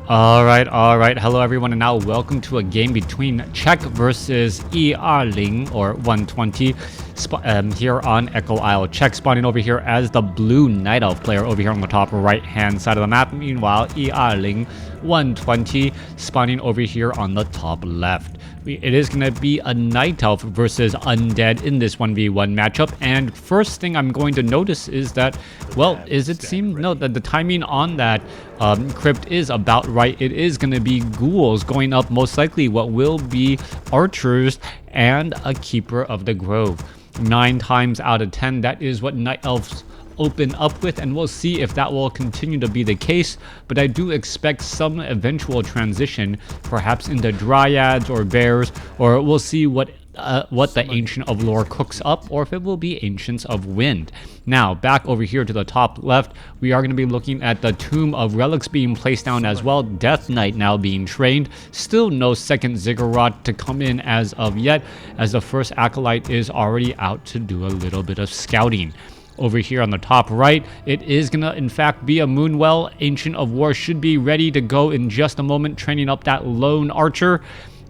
All right. Hello, everyone, and now welcome to a game between Czech versus Ling or 120 here on Echo Isle. Czech spawning over here as the blue Night Elf player over here on the top right-hand side of the map. Meanwhile, Ling 120 spawning over here on the top left. It is going to be a Night Elf versus Undead in this 1v1 matchup. And first thing I'm going to notice is that, well, that the timing on that crypt is about right. It is going to be ghouls going up, most likely what will be archers and a keeper of the grove. 9 times out of 10, that is what Night Elves open up with, and we'll see if that will continue to be the case. But I do expect some eventual transition, perhaps into dryads or bears, or we'll see what the Ancient of Lore cooks up, or if it will be Ancients of Wind. Now, back over here to the top left, we are going to be looking at the Tomb of Relics being placed down as well. Death Knight now being trained. Still no second Ziggurat to come in as of yet, as the first Acolyte is already out to do a little bit of scouting. Over here on the top right, it is going to in fact be a Moonwell. Ancient of War should be ready to go in just a moment, training up that lone archer.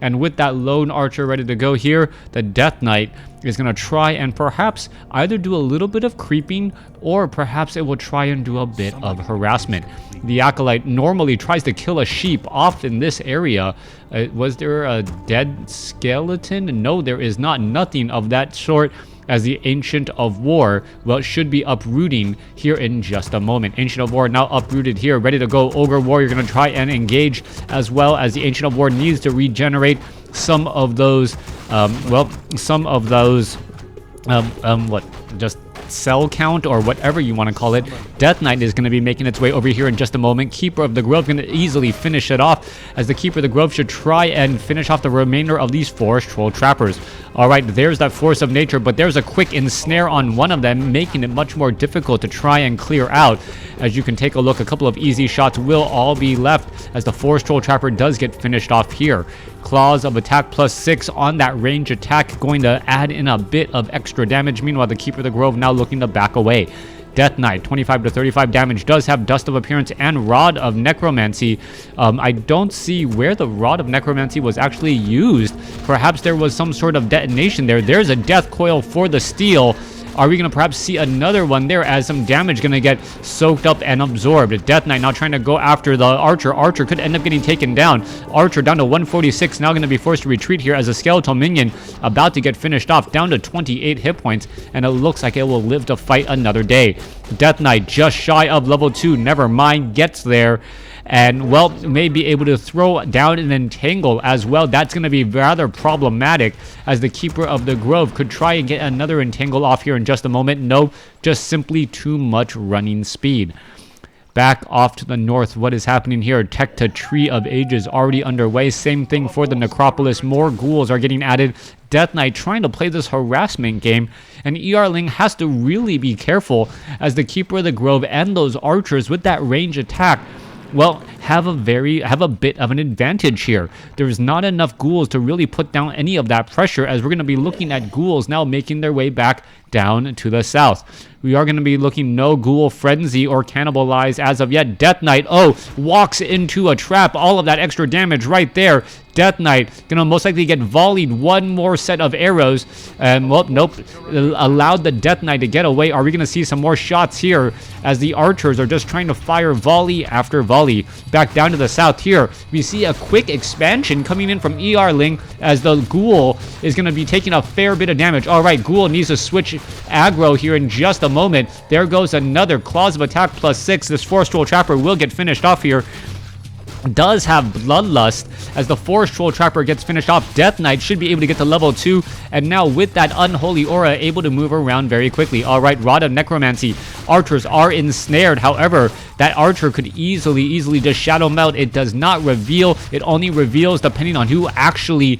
And with that lone archer ready to go here, the Death Knight is going to try and perhaps either do a little bit of creeping, or perhaps it will try and do a bit of harassment. The Acolyte normally tries to kill a sheep off in this area. Was there a dead skeleton? No, there is not. Nothing of that sort, as the Ancient of War, well, should be uprooting here in just a moment. Ancient of War now uprooted here, ready to go. Ogre Warrior going to try and engage, as well as the Ancient of War needs to regenerate some of those, just cell count or whatever you want to call it. Death Knight is going to be making its way over here in just a moment. Keeper of the Grove going to easily finish it off, as the Keeper of the Grove should try and finish off the remainder of these Forest Troll Trappers. Alright, there's that Force of Nature, but there's a quick ensnare on one of them, making it much more difficult to try and clear out. As you can take a look, a couple of easy shots will all be left, as the Forest Troll Trapper does get finished off here. Claws of Attack +6 on that range attack, going to add in a bit of extra damage. Meanwhile, the Keeper of the Grove now looking to back away. Death Knight, 25 to 35 damage, does have Dust of Appearance and Rod of Necromancy. I don't see where the Rod of Necromancy was actually used. Perhaps there was some sort of detonation there. There's a Death Coil for the steel. Are we going to perhaps see another one there, as some damage going to get soaked up and absorbed? Death Knight now trying to go after the Archer. Archer could end up getting taken down. Archer down to 146, now going to be forced to retreat here, as a Skeletal Minion about to get finished off, down to 28 hit points, and it looks like it will live to fight another day. Death Knight just shy of level 2, never mind, gets there. And, well, may be able to throw down an entangle as well. That's going to be rather problematic, as the Keeper of the Grove could try and get another entangle off here in just a moment. No, just simply too much running speed. Back off to the north, what is happening here? Tech to Tree of Ages already underway. Same thing for the Necropolis. More ghouls are getting added. Death Knight trying to play this harassment game, and Ling has to really be careful, as the Keeper of the Grove and those archers with that range attack, well, have a bit of an advantage here. There's not enough ghouls to really put down any of that pressure, as we're going to be looking at ghouls now making their way back down to the south. We are going to be looking no ghoul frenzy or cannibalize as of yet. Death Knight, walks into a trap. All of that extra damage right there. Death Knight gonna most likely get volleyed one more set of arrows. Well, nope. Allowed the Death Knight to get away. Are we gonna see some more shots here, as the archers are just trying to fire volley after volley? Back down to the south here, we see a quick expansion coming in from Ling, as the Ghoul is gonna be taking a fair bit of damage. All right, Ghoul needs to switch aggro here in just a moment. There goes another Claws of Attack +6. This Forest Troll Trapper will get finished off here. Does have Bloodlust, as the Forest Troll Trapper gets finished off. Death Knight should be able to get to level 2, and now with that Unholy Aura, able to move around very quickly. Alright, Rod of Necromancy. Archers are ensnared. However, that Archer could easily just Shadow Melt. It does not reveal. It only reveals depending on who actually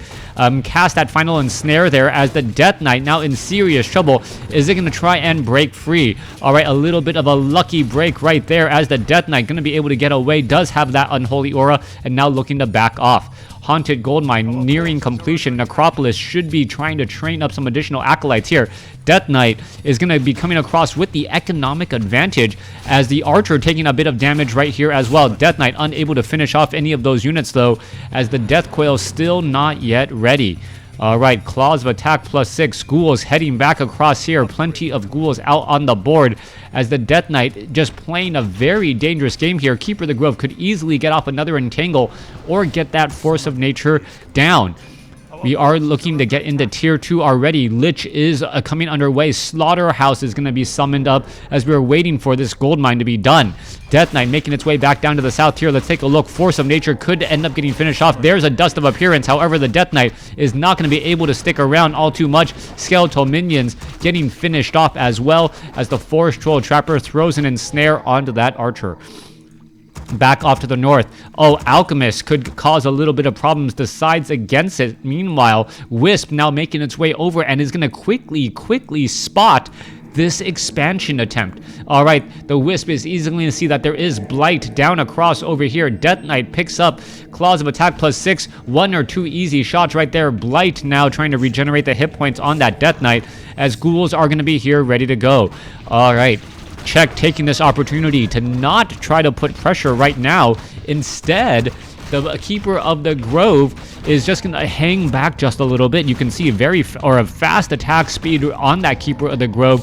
cast that final ensnare there, as the Death Knight now in serious trouble. Is it going to try and break free? Alright, a little bit of a lucky break right there, as the Death Knight going to be able to get away. Does have that Unholy Unholy Aura, and now looking to back off. Haunted Gold Mine nearing completion. Necropolis should be trying to train up some additional acolytes here. Death Knight is going to be coming across with the economic advantage as the Archer taking a bit of damage right here as well. Death Knight unable to finish off any of those units though, as the Death Coil still not yet ready. Alright, Claws of Attack +6. Ghouls heading back across here. Plenty of ghouls out on the board as the Death Knight just playing a very dangerous game here. Keeper of the Grove could easily get off another Entangle or get that Force of Nature down. We are looking to get into tier 2 already. Lich is coming underway. Slaughterhouse is going to be summoned up as we're waiting for this gold mine to be done. Death Knight making its way back down to the south tier. Let's take a look. Force of Nature could end up getting finished off. There's a Dust of Appearance. However, the Death Knight is not going to be able to stick around all too much. Skeletal minions getting finished off as well as the Forest Troll Trapper throws an ensnare onto that Archer. Back off to the north. Oh, Alchemist could cause a little bit of problems. Decides against it. Meanwhile, Wisp now making its way over and is going to quickly spot this expansion attempt. All right, the Wisp is easily going to see that there is Blight down across over here. Death Knight picks up Claws of Attack +6. 1 or 2 easy shots right there. Blight now trying to regenerate the hit points on that Death Knight as ghouls are going to be here ready to go. All right. Check taking this opportunity to not try to put pressure right now. Instead, the Keeper of the Grove is just going to hang back just a little bit. You can see a fast attack speed on that Keeper of the Grove.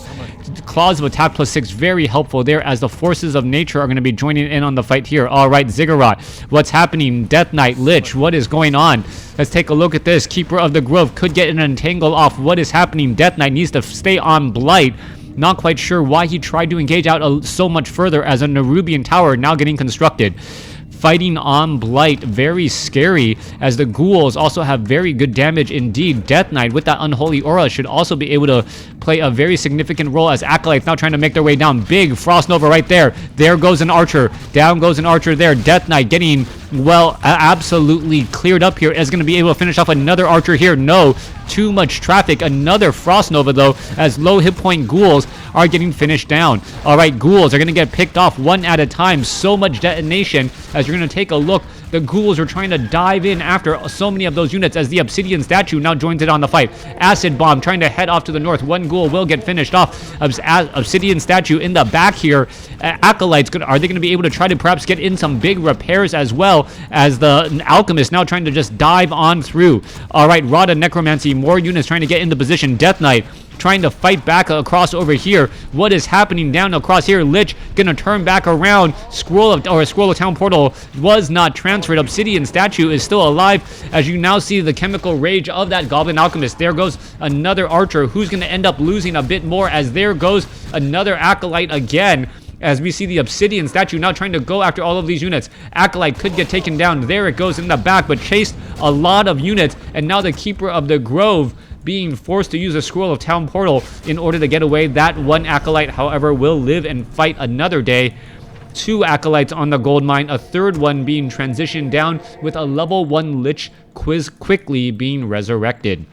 Claws of Attack +6, very helpful there as the forces of nature are going to be joining in on the fight here. All right, Ziggurat, what's happening? Death Knight, Lich, what is going on? Let's take a look at this. Keeper of the Grove could get an entangle off. What is happening? Death Knight needs to stay on Blight. Not quite sure why he tried to engage out so much further as a Nerubian tower now getting constructed. Fighting on Blight, very scary as the ghouls also have very good damage indeed. Death Knight with that Unholy Aura should also be able to play a very significant role as Acolytes now trying to make their way down. Big Frost Nova right there. There goes an Archer. Down goes an Archer there. Death Knight getting, well, absolutely cleared up here. Is going to be able to finish off another Archer here. No, too much traffic. Another Frost Nova though as low hit point ghouls are getting finished down. All right, ghouls are going to get picked off one at a time. So much detonation as you're going to take a look. The ghouls are trying to dive in after so many of those units as the Obsidian Statue now joins in on the fight. Acid Bomb trying to head off to the north. One ghoul will get finished off. Obsidian Statue in the back here. Acolytes, are they going to be able to try to perhaps get in some big repairs as well as the Alchemist now trying to just dive on through. All right, Rod of Necromancy, more units trying to get into position. Death Knight trying to fight back across over here. What is happening down across here? Lich gonna turn back around. Scroll of Town Portal was not transferred. Obsidian Statue is still alive as you now see the chemical rage of that Goblin Alchemist. There goes another Archer who's gonna end up losing a bit more as there goes another Acolyte again. As we see the Obsidian Statue now trying to go after all of these units. Acolyte could get taken down. There it goes in the back, but chased a lot of units. And now the Keeper of the Grove being forced to use a Scroll of Town Portal in order to get away. That one Acolyte, however, will live and fight another day. 2 Acolytes on the gold mine. A third one being transitioned down with a level 1 Lich quickly being resurrected.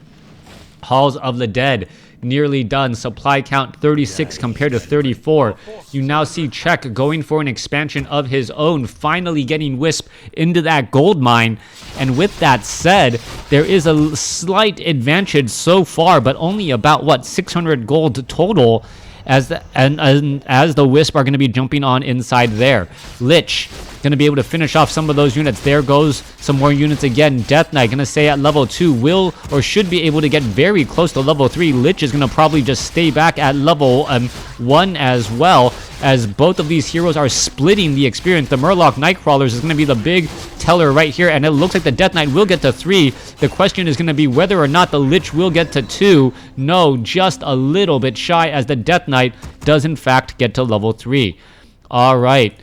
Halls of the Dead nearly done. Supply count 36 compared to 34. You now see Czech going for an expansion of his own, finally getting Wisp into that gold mine. And with that said, there is a slight advantage so far, but only about, what, 600 gold total as the Wisp are going to be jumping on inside there. Lich going to be able to finish off some of those units. There goes some more units again. Death Knight going to stay at level 2. Will or should be able to get very close to level 3. Lich is going to probably just stay back at level 1 as well, as both of these heroes are splitting the experience. The Murloc Nightcrawlers is going to be the big teller right here, and it looks like the Death Knight will get to 3. The question is going to be whether or not the Lich will get to 2. No, just a little bit shy, as the Death Knight does in fact get to level 3. All right.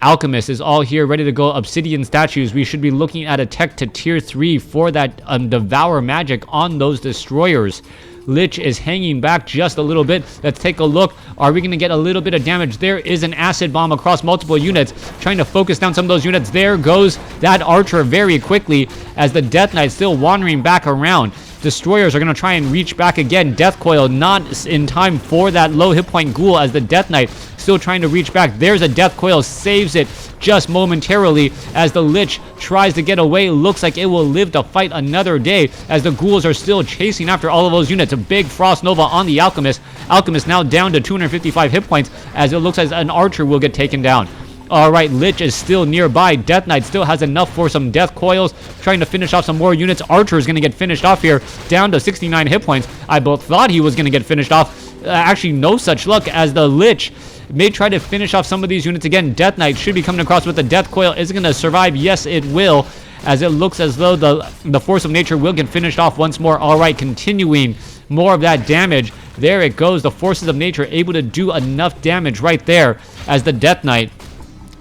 Alchemist is all here, ready to go. Obsidian Statues, we should be looking at a tech to tier 3 for that Devour Magic on those Destroyers. Lich is hanging back just a little bit. Let's take a look. Are we going to get a little bit of damage? There is an Acid Bomb across multiple units, trying to focus down some of those units. There goes that Archer very quickly, as the Death Knight still wandering back around. Destroyers are going to try and reach back again. Death Coil not in time for that low hit point ghoul as the Death Knight still trying to reach back. There's a Death Coil, saves it just momentarily as the Lich tries to get away. Looks like it will live to fight another day as the ghouls are still chasing after all of those units. A big Frost Nova on the Alchemist. Alchemist now down to 255 hit points as it looks as an Archer will get taken down. Alright, Lich is still nearby. Death Knight still has enough for some Death Coils, trying to finish off some more units. Archer is going to get finished off here, down to 69 hit points. I both thought he was going to get finished off. Actually, no such luck as the Lich may try to finish off some of these units again. Death Knight should be coming across with the Death Coil. Is it going to survive? Yes, it will, as it looks as though the Force of Nature will get finished off once more. Alright, continuing more of that damage. There it goes. The Forces of Nature able to do enough damage right there as the Death Knight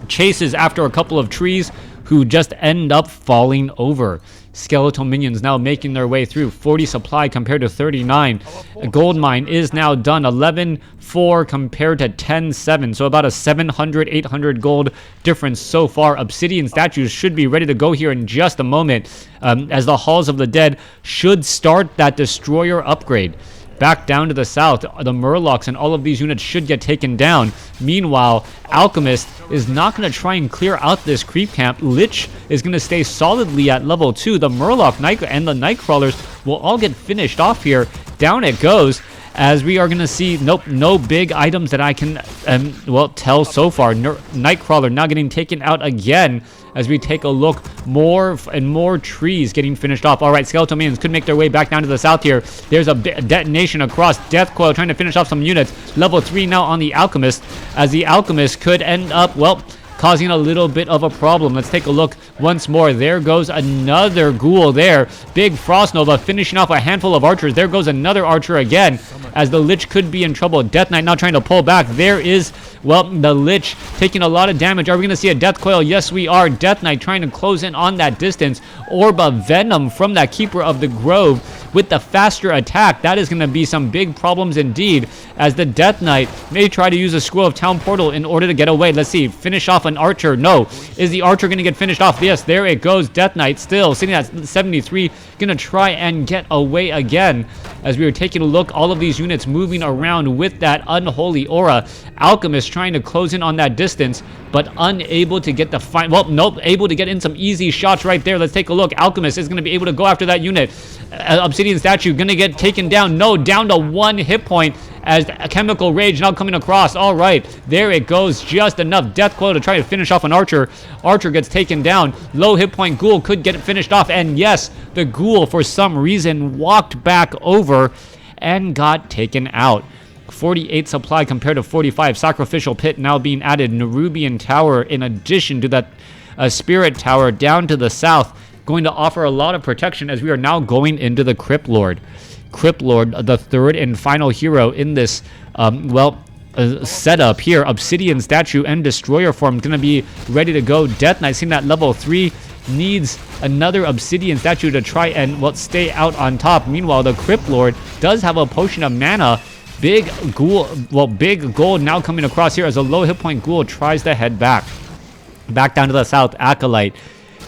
chases after a couple of trees who just end up falling over. Skeletal minions now making their way through. 40 supply compared to 39. A gold mine is now done. 11-4 compared to 10-7. So about a 700-800 gold difference so far. Obsidian statues should be ready to go here in just a moment, as the Halls of the Dead should start that destroyer upgrade. Back down to the south, the Murlocs and all of these units should get taken down. Meanwhile, Alchemist is not going to try and clear out this creep camp. Lich is going to stay solidly at level 2. The Murloc and the Nightcrawlers will all get finished off here. Down it goes, as we are going to see, nope, no big items that I can, tell so far. Nightcrawler now getting taken out again as we take a look. More and more trees getting finished off. All right, Skeletal Minions could make their way back down to the south here. There's a detonation across. Death Coil trying to finish off some units. Level 3 now on the Alchemist, as the Alchemist could end up, causing a little bit of a problem. Let's take a look once more. There goes another ghoul there. Big Frost Nova finishing off a handful of archers. There goes another archer again, as the Lich could be in trouble. Death Knight now trying to pull back. There is, the Lich taking a lot of damage. Are we going to see a Death Coil? Yes, we are. Death Knight trying to close in on that distance. Orb of Venom from that Keeper of the Grove with the faster attack. That is going to be some big problems indeed, as the Death Knight may try to use a Scroll of Town Portal in order to get away. Let's see. Finish off an archer. No. Is the archer going to get finished off? Yes, there it goes. Death Knight still sitting at 73. Going to try and get away again, as we are taking a look. All of these units moving around with that unholy aura. Alchemist trying to close in on that distance, but unable to get the able to get in some easy shots right there. Let's take a look. Alchemist is going to be able to go after that unit. Obsidian statue going to get taken down. No, down to 1 hit point, as a Chemical Rage now coming across. All right, there it goes. Just enough Death Coil to try to finish off an archer. Archer gets taken down. Low hit point ghoul could get it finished off, and yes, the ghoul for some reason walked back over and got taken out. 48 supply compared to 45. Sacrificial Pit now being added. Nerubian Tower in addition to that Spirit Tower down to the south, going to offer a lot of protection, as we are now going into the Crypt Lord. Crypt Lord, the third and final hero in this setup here. Obsidian statue and destroyer form going to be ready to go. Death Knight seeing that level 3 needs another obsidian statue to try and stay out on top. Meanwhile, the Crypt Lord does have a potion of mana. Big ghoul, big gold now coming across here as a low hit point ghoul tries to head back down to the south. Acolyte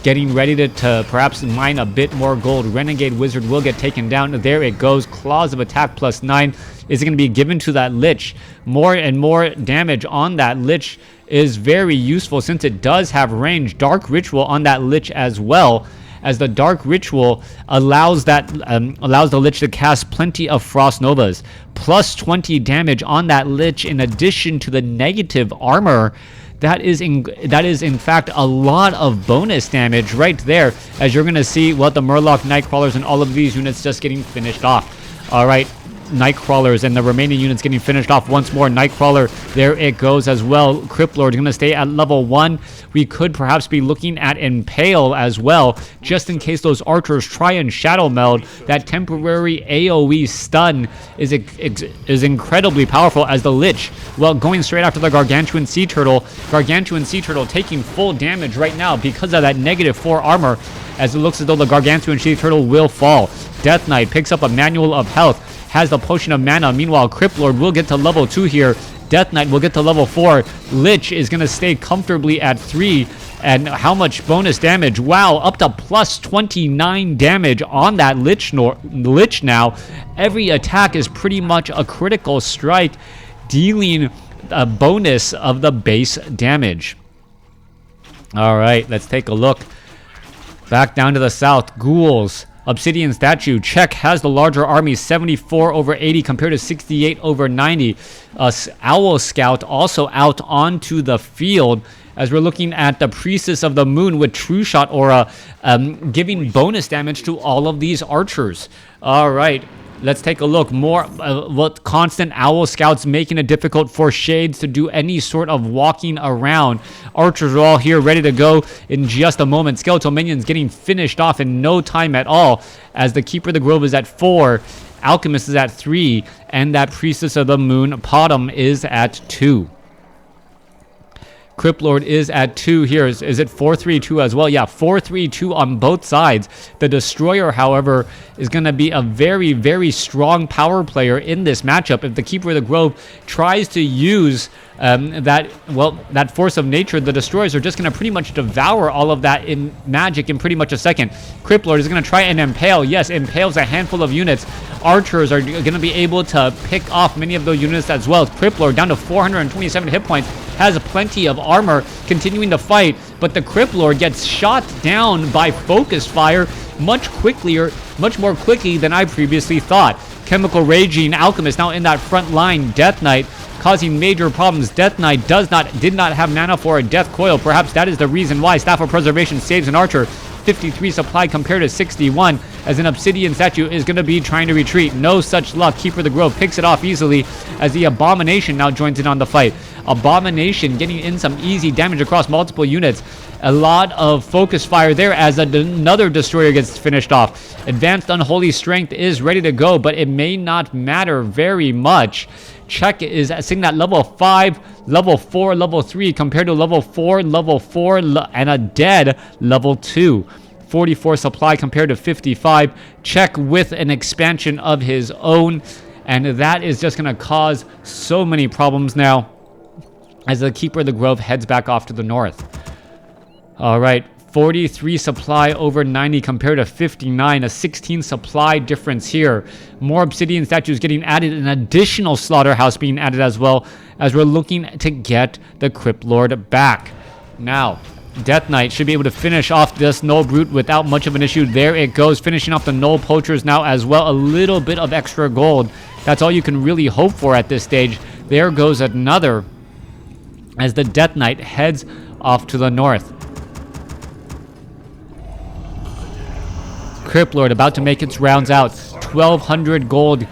getting ready to perhaps mine a bit more gold. Renegade Wizard will get taken down. There it goes. Claws of Attack +9 is going to be given to that Lich. More and more damage on that Lich is very useful, since it does have range. Dark Ritual on that Lich as well, as the Dark Ritual allows the Lich to cast plenty of Frost Novas. +20 damage on that Lich in addition to the negative armor. That is in fact a lot of bonus damage right there, as you're going to see the Murloc, Nightcrawlers, and all of these units just getting finished off. All right, Nightcrawlers and the remaining units getting finished off once more. Nightcrawler, there it goes as well. Crypt Lord going to stay at level 1. We could perhaps be looking at Impale as well, just in case those archers try and Shadow Meld. That temporary AoE stun is incredibly powerful, as the Lich, going straight after the Gargantuan Sea Turtle. Gargantuan Sea Turtle taking full damage right now because of that -4 armor, as it looks as though the Gargantuan Sea Turtle will fall. Death Knight picks up a Manual of Health, has the Potion of Mana. Meanwhile, Crypt Lord will get to level 2 here. Death Knight will get to level 4. Lich is going to stay comfortably at 3. And how much bonus damage? Wow, up to plus 29 damage on that Lich now. Every attack is pretty much a critical strike, dealing a bonus of the base damage. All right, let's take a look. Back down to the south, Ghouls. Obsidian Statue. Czech has the larger army, 74 over 80 compared to 68 over 90. Owl Scout also out onto the field as we're looking at the Priestess of the Moon with True Shot Aura, giving bonus damage to all of these archers. All right. Let's take a look more. What constant Owl Scouts making it difficult for Shades to do any sort of walking around. Archers are all here ready to go in just a moment. Skeletal Minions getting finished off in no time at all as the Keeper of the Grove is at 4. Alchemist is at 3. And that Priestess of the Moon, Potom, is at 2. Crypt Lord is at 2 here. Is it 4-3-2 as well? Yeah, 4-3-2 on both sides. The Destroyer, however, is going to be a very, very strong power player in this matchup. If the Keeper of the Grove tries to use that force of nature, the Destroyers are just going to pretty much devour all of that in magic in pretty much a second. Crypt Lord is going to try and impale. Yes, impales a handful of units. Archers are going to be able to pick off many of those units as well. Crypt Lord down to 427 hit points. Has plenty of armor, continuing to fight, but the Crypt Lord gets shot down by focus fire much more quickly than I previously thought. Chemical Raging Alchemist now in that front line. Death Knight causing major problems. Death Knight did not have mana for a Death Coil. Perhaps that is the reason why. Staff of Preservation saves an archer. 53 supply compared to 61, as an Obsidian Statue is going to be trying to retreat. No such luck. Keeper of the Grove picks it off easily as the Abomination now joins in on the fight. Abomination getting in some easy damage across multiple units. A lot of focus fire there as another Destroyer gets finished off. Advanced Unholy Strength is ready to go, but it may not matter very much. Czech is sitting at level 5, level 4, level 3 compared to level 4, level 4, and a dead level 2. 44 supply compared to 55. Czech with an expansion of his own, and that is just going to cause so many problems now as the Keeper of the Grove heads back off to the north. All right, 43 supply over 90 compared to 59, a 16 supply difference here. More Obsidian Statues getting added, an additional Slaughterhouse being added as well, as we're looking to get the Crypt Lord back. Now, Death Knight should be able to finish off this Null Brute without much of an issue. There it goes, finishing off the Null Poachers now as well. A little bit of extra gold. That's all you can really hope for at this stage. There goes another as the Death Knight heads off to the north. Crypt Lord about to make its rounds out. 1,200 gold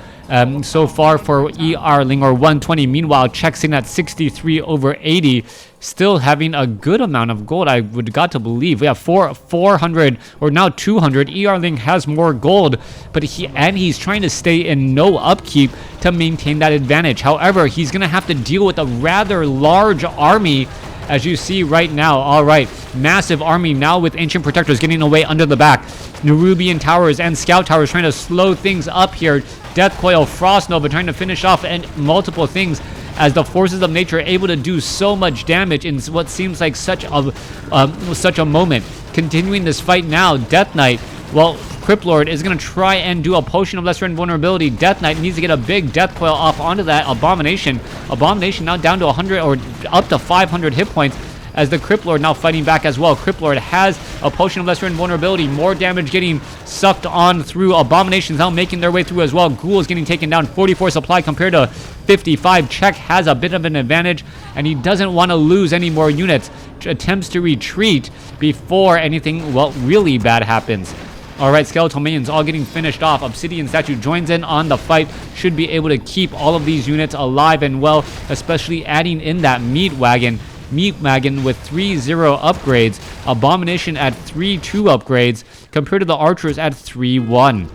so far for ERling, or 120. Meanwhile, Czech's in at 63 over 80. Still having a good amount of gold, I would got to believe. We have 400 or now 200. ERling has more gold, but he's trying to stay in no upkeep to maintain that advantage. However, he's going to have to deal with a rather large army, as you see right now. All right, massive army now with Ancient Protectors getting away under the back. Nerubian Towers and Scout Towers trying to slow things up here. Death Coil, Frost Nova trying to finish off and multiple things as the forces of nature are able to do so much damage in what seems like such a moment. Continuing this fight now, Death Knight, well, Crypt Lord is going to try and do a Potion of Lesser Invulnerability. Death Knight needs to get a big Death Coil off onto that Abomination. Abomination now down to 100 or up to 500 hit points as the Crypt Lord now fighting back as well. Crypt Lord has a Potion of Lesser Invulnerability. More damage getting sucked on through. Abominations now making their way through as well. Ghouls getting taken down. 44 supply compared to 55. Czech has a bit of an advantage, and he doesn't want to lose any more units. Attempts to retreat before anything, well, really bad happens. All right, Skeletal Minions all getting finished off. Obsidian Statue joins in on the fight. Should be able to keep all of these units alive and well, especially adding in that Meat Wagon. Meat Wagon with 3-0 upgrades. Abomination at 3-2 upgrades compared to the Archers at 3-1.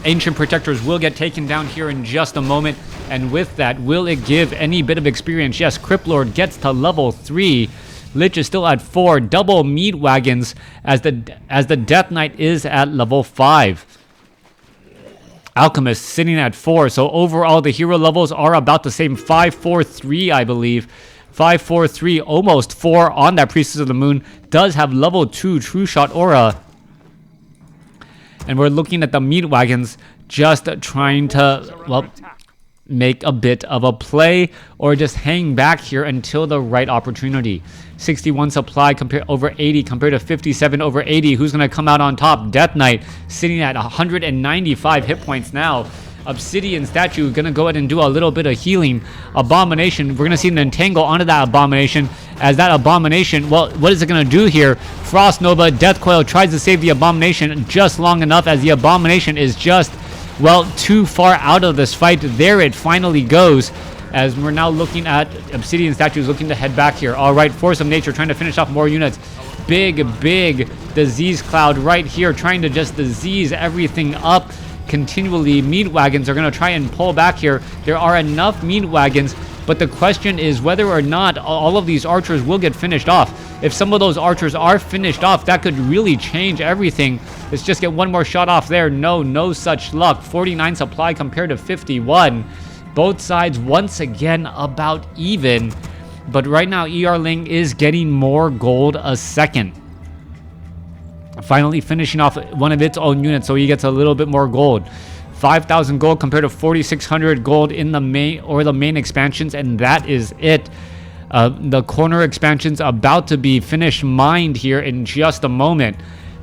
Ancient Protectors will get taken down here in just a moment. And with that, will it give any bit of experience? Yes, Crypt Lord gets to level 3. Lich is still at 4. Double Meat Wagons as the Death Knight is at level 5. Alchemist sitting at 4. So overall, the hero levels are about the same. 5, 4, 3, I believe, 5, 4, 3, almost 4 on that Priestess of the Moon. Does have level 2 True Shot Aura. And we're looking at the meat wagons just trying to, well, make a bit of a play or just hang back here until the right opportunity. 61 supply over 80 compared to 57 over 80. Who's going to come out on top? Death Knight sitting at 195 hit points now. Obsidian statue going to go ahead and do a little bit of healing. Abomination, we're going to see an entangle onto that abomination, as that abomination, well, what is it going to do here? Frost Nova, Death Coil tries to save the abomination just long enough, as the abomination is just, well, too far out of this fight. There it finally goes, as we're now looking at Obsidian statues looking to head back here. All right, Force of Nature trying to finish off more units. Big disease cloud right here, trying to just disease everything up continually. Meat wagons are going to try and pull back here. There are enough meat wagons, but the question is whether or not all of these archers will get finished off. If some of those archers are finished off, that could really change everything. Let's just get one more shot off there. No such luck. 49 supply compared to 51. Both sides once again about even, but right now Ling is getting more gold a second. Finally finishing off one of its own units, so he gets a little bit more gold. 5,000 gold compared to 4,600 gold in the main expansions, and that is it. The corner expansion's about to be finished mined here in just a moment,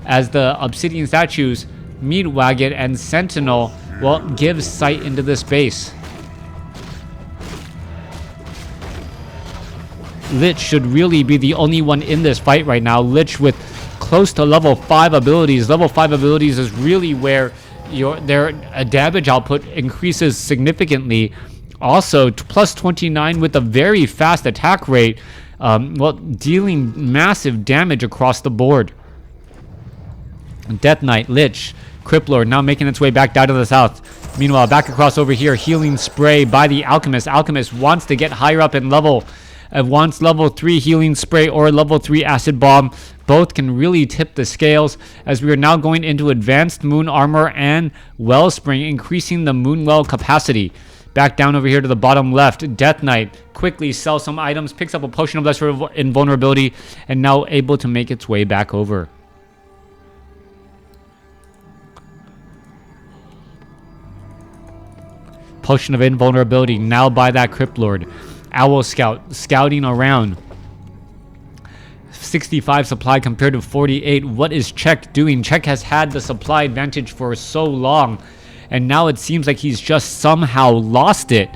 as the Obsidian statues, Meat Wagon, and Sentinel, well, give sight into this base. Lich should really be the only one in this fight right now. Lich with close to level 5 abilities. Level 5 abilities is really where their damage output increases significantly. Also, plus 29 with a very fast attack rate, well, dealing massive damage across the board. Death Knight, Lich, Crippler now making its way back down to the south. Meanwhile, back across over here, healing spray by the Alchemist. Alchemist wants to get higher up in level. Wants level 3 healing spray or level 3 acid bomb. Both can really tip the scales, as we are now going into advanced moon armor and wellspring, increasing the moon well capacity. Back down over here to the bottom left, Death Knight quickly sells some items, picks up a potion of lesser invulnerability, and now able to make its way back over. Potion of invulnerability now by that Crypt Lord. Owl Scout scouting around. 65 supply compared to 48. What is Czech doing? Czech has had the supply advantage for so long, and now it seems like he's just somehow lost it.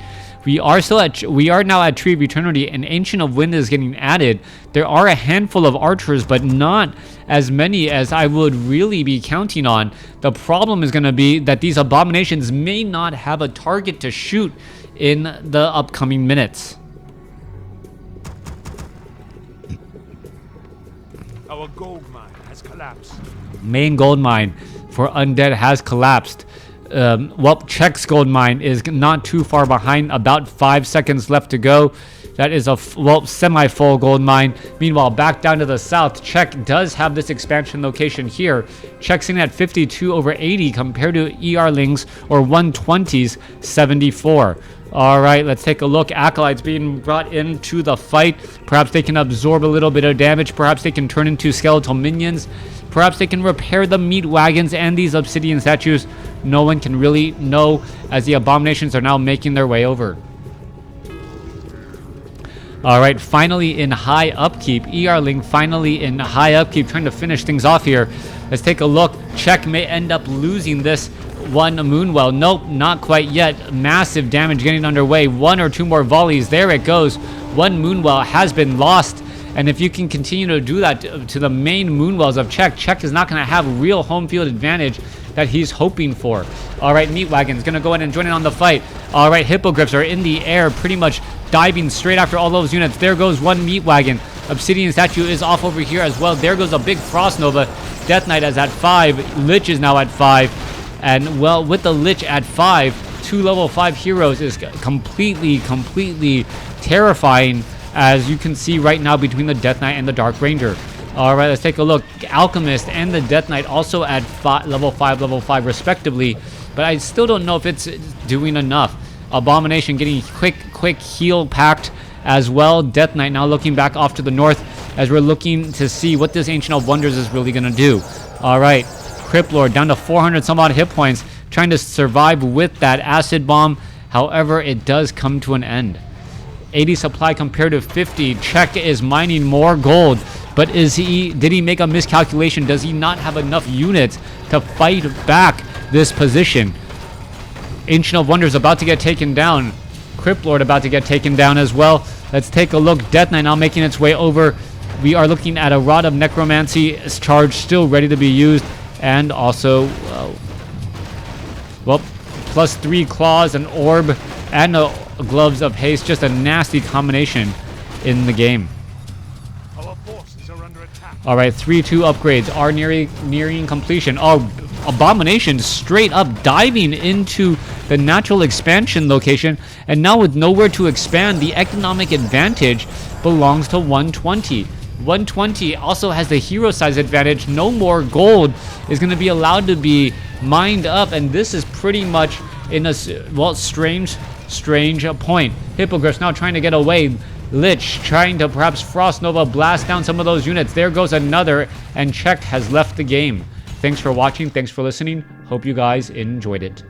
We are now at Tree of Eternity, and Ancient of Wind is getting added. There are a handful of archers, but not as many as I would really be counting on. The problem is going to be that these abominations may not have a target to shoot in the upcoming minutes. Our gold mine has collapsed. Main gold mine for Undead has collapsed. Well, Czech's gold mine is not too far behind, about 5 seconds left to go. That is a semi-full gold mine. Meanwhile, back down to the south, Czech does have this expansion location here. Czech's in at 52 over 80 compared to Ling's or 120's 74. All right, let's take a look. Acolytes being brought into the fight. Perhaps they can absorb a little bit of damage. Perhaps they can turn into skeletal minions. Perhaps they can repair the meat wagons and these obsidian statues. No one can really know, as the abominations are now making their way over. All right, finally in high upkeep. Ling finally in high upkeep, trying to finish things off here. Let's take a look. Czech may end up losing this one Moonwell. Nope, not quite yet. Massive damage getting underway. 1 or 2 more volleys. There it goes. One Moonwell has been lost. And if you can continue to do that to the main Moonwells of Czech, Czech is not going to have real home field advantage that he's hoping for. All right, Meat Wagon's going to go ahead and join in on the fight. All right, Hippogriffs are in the air, pretty much diving straight after all those units. There goes one Meat Wagon. Obsidian statue is off over here as well. There goes a big Frost Nova. Death Knight is at 5. Lich is now at 5. And, well, with the Lich at 5, 2 level 5 heroes is completely terrifying, as you can see right now between the Death Knight and the Dark Ranger. All right, let's take a look. Alchemist and the Death Knight also at level 5 respectively, but I still don't know if it's doing enough. Abomination getting quick heal packed as well. Death Knight now looking back off to the north as we're looking to see what this Ancient of Wonders is really going to do. All right, Crypt Lord down to 400 some odd hit points, trying to survive with that acid bomb. However, it does come to an end. 80 supply compared to 50. Czech is mining more gold, but did he make a miscalculation? Does he not have enough units to fight back this position? Ancient of Wonders about to get taken down. Crypt Lord about to get taken down as well. Let's take a look. Death Knight now making its way over. We are looking at a Rod of Necromancy charge still ready to be used, and also well, +3 claws, an orb, and a gloves of haste. Just a nasty combination in the game. Our forces are under attack. All right, 3-2 upgrades are nearing completion. Oh, Abomination straight up diving into the natural expansion location, and now with nowhere to expand, the economic advantage belongs to 120. 120 also has the hero size advantage. No more gold is going to be allowed to be mined up, and this is pretty much in a, well, strange point. Hippogriff's now trying to get away. Lich trying to perhaps Frost Nova blast down some of those units. There goes another, and Czech has left the game. Thanks for watching. Thanks for listening. Hope you guys enjoyed it.